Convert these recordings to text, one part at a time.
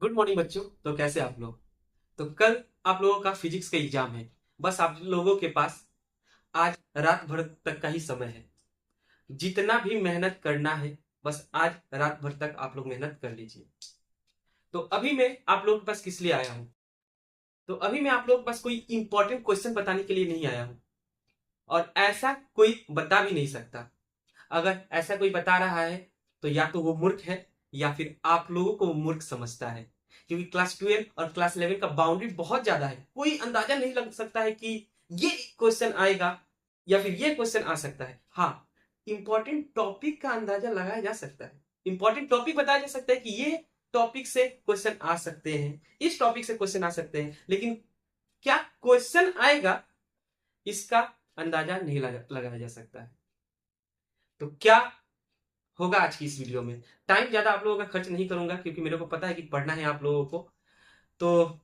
Good morning बच्चों। तो कैसे आप लोग? तो कल आप लोगों का फिजिक्स का एग्जाम है। बस आप लोगों के पास आज रात भर तक का ही समय है। जितना भी मेहनत करना है, बस आज रात भर तक आप लोग मेहनत कर लीजिए। तो अभी मैं आप लोगों के पास किस लिए आया हूँ? तो अभी मैं आप लोगों के पास कोई इंपॉर्टेंट क्वेश्चन बताने के लिए नहीं आया हूँ, और ऐसा कोई बता भी नहीं सकता। अगर ऐसा कोई बता रहा है तो या तो वो मूर्ख है, या फिर आप लोगों को वो मूर्ख समझता है। क्योंकि क्लास 12 और क्लास 11 का बाउंड्री बहुत ज्यादा है, कोई अंदाजा नहीं लग सकता है कि ये क्वेश्चन आएगा या फिर ये क्वेश्चन आ सकता है। हाँ, इंपॉर्टेंट टॉपिक का अंदाजा लगाया जा सकता है। इंपॉर्टेंट टॉपिक बताया जा सकता है कि ये टॉपिक से क्वेश्चन आ सकते हैं, इस टॉपिक से क्वेश्चन आ सकते हैं, लेकिन क्या क्वेश्चन आएगा इसका अंदाजा नहीं लगाया जा सकता है। तो क्या होगा आज की इस वीडियो में? टाइम ज्यादा आप लोगों का खर्च नहीं करूंगा, क्योंकि मेरे को पता है कि पढ़ना है आप लोगों को। तो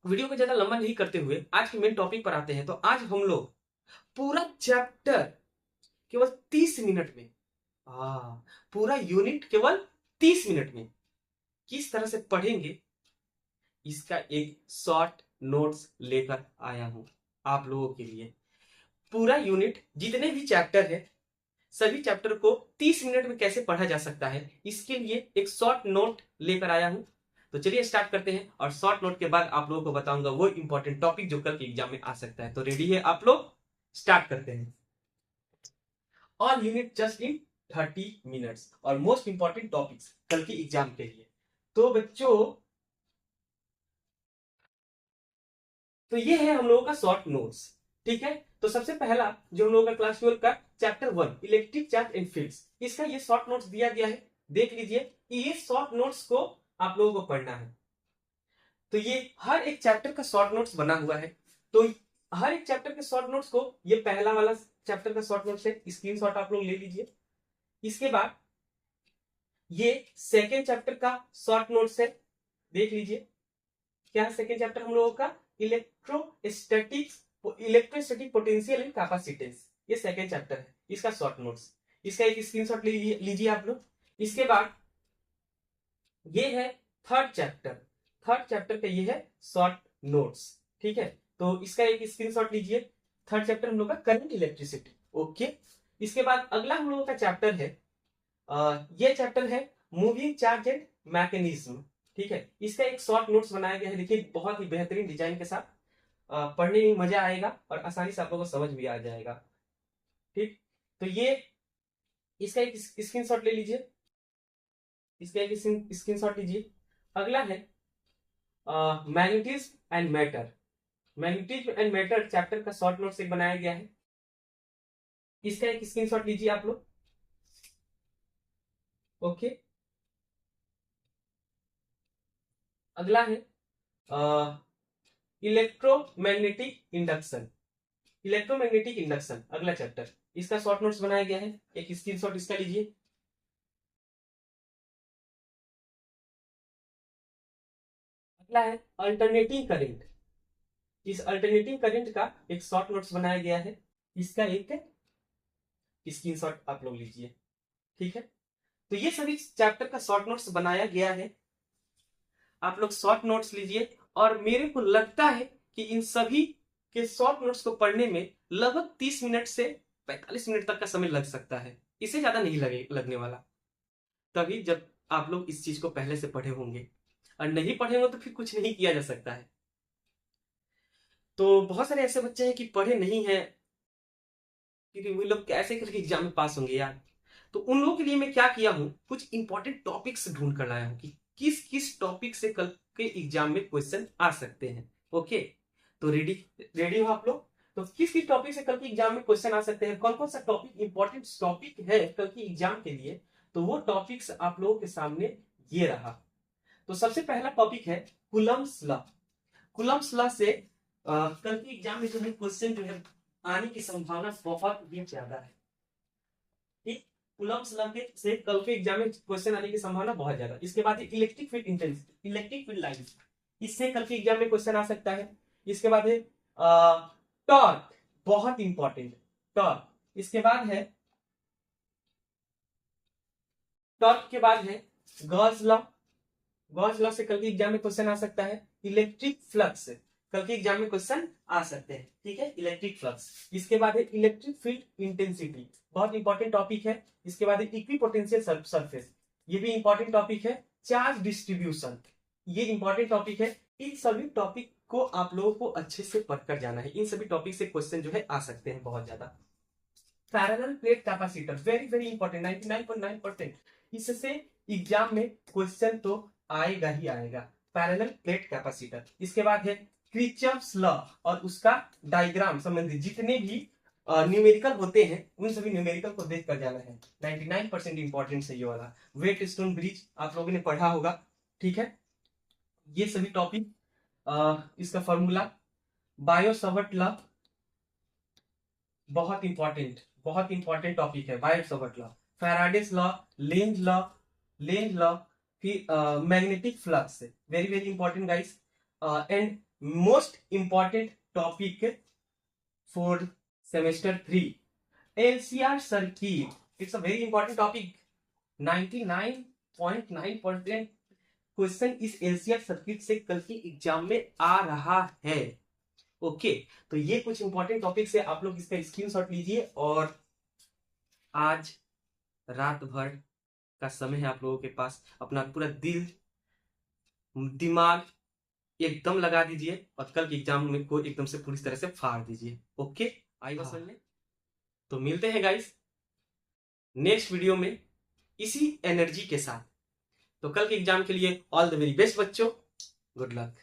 वीडियो को ज्यादा लंबा नहीं करते हुए आज के मेन टॉपिक पर आते हैं। तो आज हम लोग पूरा चैप्टर केवल 30 मिनट में, हाँ, पूरा यूनिट केवल 30 मिनट में किस तरह से पढ़ेंगे, इसका एक शॉर्ट नोट्स लेकर आया हूं आप लोगों के लिए। पूरा यूनिट जितने भी चैप्टर है, सभी चैप्टर को 30 मिनट में कैसे पढ़ा जा सकता है, इसके लिए एक शॉर्ट नोट लेकर आया हूं। तो चलिए स्टार्ट करते हैं, और शॉर्ट नोट के बाद आप लोगों को बताऊंगा वो इंपॉर्टेंट टॉपिक जो कल के एग्जाम में आ सकता है। तो रेडी है आप लोग? स्टार्ट करते हैं। All unit just in 30 minutes, और मोस्ट इंपॉर्टेंट टॉपिक्स कल के एग्जाम के लिए। तो बच्चों, तो ये है हम लोगों का शॉर्ट नोट्स। ठीक है, तो सबसे पहला जो हम लोगों का क्लास 12 का chapter 1 electric charge and fields, इसका ये शॉर्ट नोट्स दिया गया है। देख लीजिए कि ये शॉर्ट नोट्स को आप लोगों को पढ़ना है। तो ये हर एक चैप्टर का शॉर्ट नोट्स बना हुआ है। तो हर एक चैप्टर के शॉर्ट नोट्स को, ये पहला वाला चैप्टर का शॉर्ट नोट्स है, स्क्रीनशॉट आप लोग ले लीजिए। इसके बाद ये सेकेंड चैप्टर का शॉर्ट नोट्स है, देख लीजिए। क्या है सेकेंड चैप्टर हम लोगों का? Electrostatics, electrostatic potential and capacitance, ये सेकेंड चैप्टर है, इसका शॉर्ट नोट्स। इसका एक स्क्रीनशॉट लीजिए आप लोग। इसके बाद ये है थर्ड चैप्टर। थर्ड चैप्टर का ये है शॉर्ट नोट्स। ठीक है, तो इसका एक स्क्रीनशॉट लीजिए। थर्ड चैप्टर हम लोग का करंट इलेक्ट्रिसिटी। ओके, इसके बाद अगला हम लोगों का चैप्टर है, ये चैप्टर है मूविंग चार्ज एंड मैकेनिज्म। ठीक है, इसका एक शॉर्ट नोट्स बनाया गया है, देखिए बहुत ही बेहतरीन डिजाइन के साथ। पढ़ने में मजा आएगा और आसानी से आप लोगों को समझ भी आ जाएगा। ठीक, तो ये इसका एक स्क्रीनशॉट ले लीजिए। इसका एक स्क्रीनशॉट लीजिए। अगला है magnetism and matter. Magnetism and matter chapter का शॉर्ट नोट्स एक बनाया गया है, इसका एक स्क्रीनशॉट लीजिए आप लोग। ओके, अगला है इलेक्ट्रोमैग्नेटिक इंडक्शन। इलेक्ट्रोमैग्नेटिक इंडक्शन अगला चैप्टर, इसका शॉर्ट नोट्स बनाया गया है, एक स्क्रीनशॉट इसका लीजिए। अगला है अल्टरनेटिंग करंट। इस अल्टरनेटिंग करंट का एक शॉर्ट नोट्स बनाया गया है, इसका एक स्क्रीनशॉट आप लोग लीजिए। ठीक है, तो ये सभी चैप्टर का शॉर्ट नोट्स बनाया गया है, आप लोग शॉर्ट नोट्स लीजिए। और मेरे को लगता है कि इन सभी के शॉर्ट नोट्स को पढ़ने में लगभग 30 मिनट से 45 मिनट तक का समय लग सकता है, इससे ज्यादा नहीं लगने वाला। तभी जब आप लोग इस चीज को पहले से पढ़े होंगे, और नहीं पढ़े हो तो फिर कुछ नहीं किया जा सकता है। तो बहुत सारे ऐसे बच्चे हैं कि पढ़े नहीं है, क्योंकि वो लोग कैसे करके एग्जाम में पास होंगे यार। तो उन लोगों के लिए मैं क्या किया हूं, कुछ इंपॉर्टेंट टॉपिक्स ढूंढ कर लाया हूं कि किस किस टॉपिक से कल के एग्जाम में क्वेश्चन आ सकते हैं। ओके, तो रेडी रेडी हो आप लोग? तो किस किस टॉपिक से कल के एग्जाम में क्वेश्चन आ सकते हैं, कौन कौन सा टॉपिक इंपॉर्टेंट टॉपिक है कल की एग्जाम के लिए, तो वो टॉपिक्स आप लोगों के सामने ये रहा। तो सबसे पहला टॉपिक है कुलम्स लॉ। कुलम्स लॉ से कल के एग्जाम में जो है क्वेश्चन जो है आने की संभावना बहुत ही ज्यादा है। ठीक, कूलम्ब्स लॉ के से कल के एग्जाम में क्वेश्चन आने की संभावना बहुत ज्यादा। इसके बाद electric field intensity, electric field lines, इससे कल के एग्जाम में क्वेश्चन आ सकता है। इसके बाद है टॉर्क, बहुत इंपॉर्टेंट टॉर्क। इसके बाद है टॉर्क के बाद है गॉस लॉ। गॉस लॉ से कल के एग्जाम में क्वेश्चन आ सकता है। इलेक्ट्रिक फ्लक्स कल के एग्जाम में क्वेश्चन आ सकते हैं, ठीक है, इलेक्ट्रिक फ्लक्स। इसके बाद है इलेक्ट्रिक फील्ड इंटेंसिटी, बहुत इंपॉर्टेंट टॉपिक है। इसके बाद है इक्विपोटेंशियल सरफेस, ये भी इंपॉर्टेंट टॉपिक है। चार्ज डिस्ट्रीब्यूशन, ये इंपॉर्टेंट टॉपिक है। इन सभी टॉपिक को आप लोगों को अच्छे से पढ़कर जाना है। इन सभी टॉपिक से क्वेश्चन जो है आ सकते हैं बहुत ज्यादा। Parallel plate capacitor, very very important, 99.9%। इससे एग्जाम में क्वेश्चन तो आएगा ही आएगा, पैरेलल प्लेट कैपेसिटर। इसके बाद है क्रिचॉफ्स लॉ और उसका डायग्राम संबंधित जितने भी न्यूमेरिकल होते हैं उन सभी न्यूमेरिकल को देख कर जाना है। 99% इंपॉर्टेंट है ये वाला। वेट स्टोन ब्रिज आप लोगों ने पढ़ा होगा, ठीक है। ये सभी टॉपिक, इसका फॉर्मूला, बायो सावर्ट लॉ, बहुत इंपॉर्टेंट टॉपिक है Biot Savart law. Faraday's law, Lenz law, फिर magnetic flux, very very important guys. And most important topic for semester 3, LCR circuit, it's a very important topic. 99.9% question इस LCR circuit से कल की exam में आ रहा है। Okay, तो ये कुछ इंपॉर्टेंट टॉपिक से आप लोग इसका स्क्रीनशॉट लीजिए। और आज रात भर का समय है आप लोगों के पास, अपना पूरा दिल दिमाग एकदम लगा दीजिए और कल के एग्जाम में को एकदम से पूरी तरह से फाड़ दीजिए। ओके, आइए समझ में। तो मिलते हैं गाइस नेक्स्ट वीडियो में इसी एनर्जी के साथ। तो कल के एग्जाम के लिए ऑल द वेरी बेस्ट बच्चों, गुड लक।